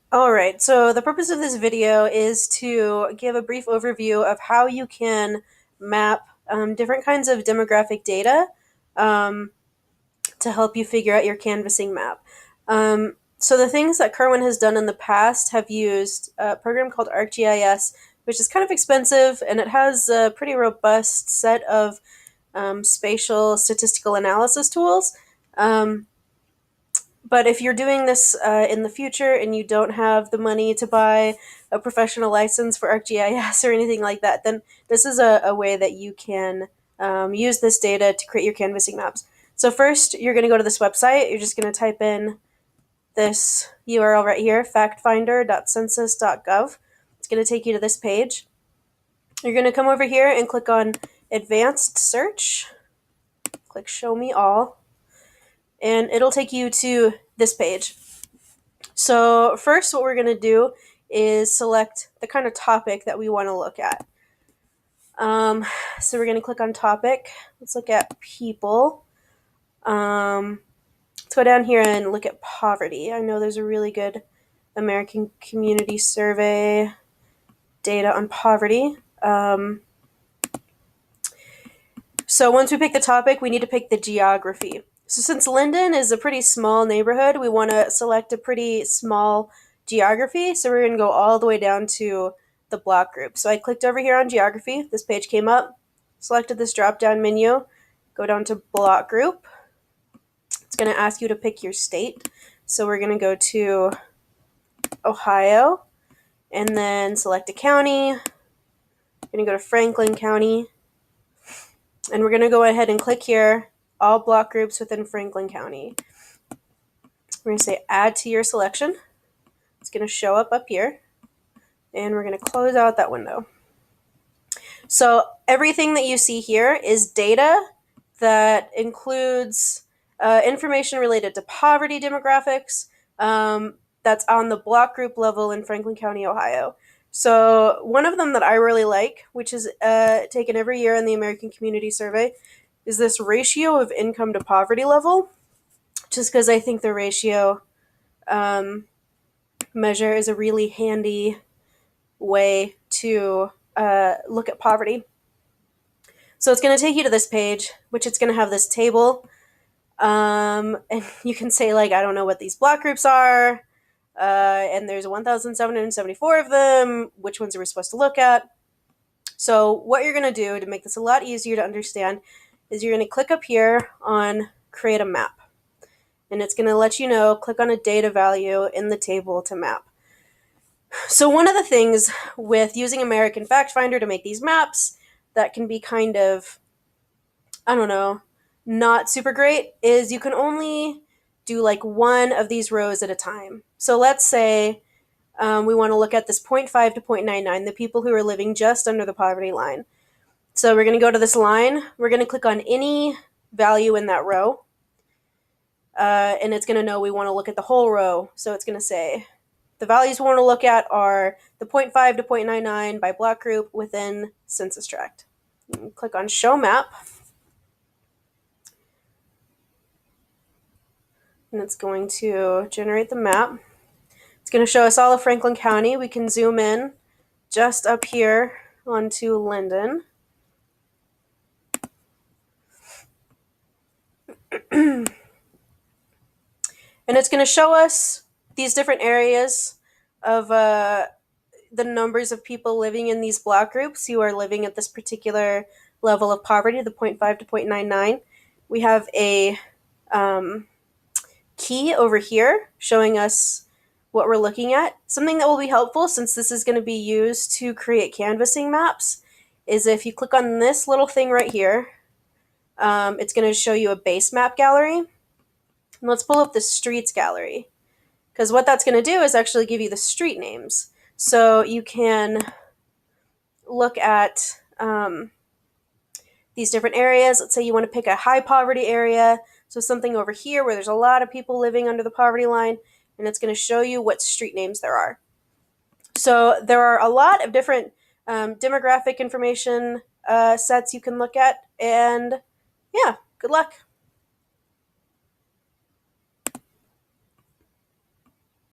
All right, so the purpose of this video is to give a brief overview of how you can map different kinds of demographic data um, to help you figure out your canvassing map. So the things that Kerwin has done in the past have used a program called ArcGIS, which is kind of expensive, and it has a pretty robust set of spatial statistical analysis tools. Um, but if you're doing this in the future and you don't have the money to buy a professional license for ArcGIS or anything like that, then this is a way that you can use this data to create your canvassing maps. So first, you're going to go to this website. You're just going to type in this URL right here, factfinder.census.gov. It's going to take you to this page. You're going to come over here and click on Advanced Search. Click Show Me All. And it'll take you to this page. So first, what we're going to do is select the kind of topic that we want to look at. So we're going to click on topic. Let's look at people. Let's go down here and look at poverty. I know there's a really good American Community Survey data on poverty. So once we pick the topic, we need to pick the geography. So since Linden is a pretty small neighborhood, we want to select a pretty small geography. So we're going to go all the way down to the block group. So I clicked over here on geography. This page came up, selected this drop-down menu, go down to block group. It's going to ask you to pick your state. So we're going to go to Ohio and then select a county. We're going to go to Franklin County. And we're going to go ahead and click here, all block groups within Franklin County. We're going to say add to your selection. It's going to show up here. And we're going to close out that window. So everything that you see here is data that includes information related to poverty demographics that's on the block group level in Franklin County, Ohio. So one of them that I really like, which is taken every year in the American Community Survey, is this ratio of income to poverty level, just because I think the ratio measure is a really handy way to look at poverty. So it's going to take you to this page, which it's going to have this table. And you can say, like, I don't know what these block groups are. And there's 1,774 of them. Which ones are we supposed to look at? So what you're going to do to make this a lot easier to understand is you're going to click up here on Create a Map. And it's going to let you know, click on a data value in the table to map. So one of the things with using American Fact Finder to make these maps that can be kind of, I don't know, not super great is you can only do like one of these rows at a time. So let's say we want to look at this 0.5 to 0.99, the people who are living just under the poverty line. So we're going to go to this line. We're going to click on any value in that row. And it's going to know we want to look at the whole row. So it's going to say the values we want to look at are the 0.5 to 0.99 by block group within census tract. Click on Show Map. And it's going to generate the map. It's going to show us all of Franklin County. We can zoom in just up here onto Linden. And it's going to show us these different areas of the numbers of people living in these block groups who are living at this particular level of poverty, the 0.5 to 0.99. We have a key over here showing us what we're looking at. Something that will be helpful, since this is going to be used to create canvassing maps, is if you click on this little thing right here, it's going to show you a base map gallery. And let's pull up the streets gallery, because what that's going to do is actually give you the street names. So you can look at these different areas. Let's say you want to pick a high poverty area, so something over here where there's a lot of people living under the poverty line, and it's going to show you what street names there are. So there are a lot of different demographic information sets you can look at, and yeah, good luck.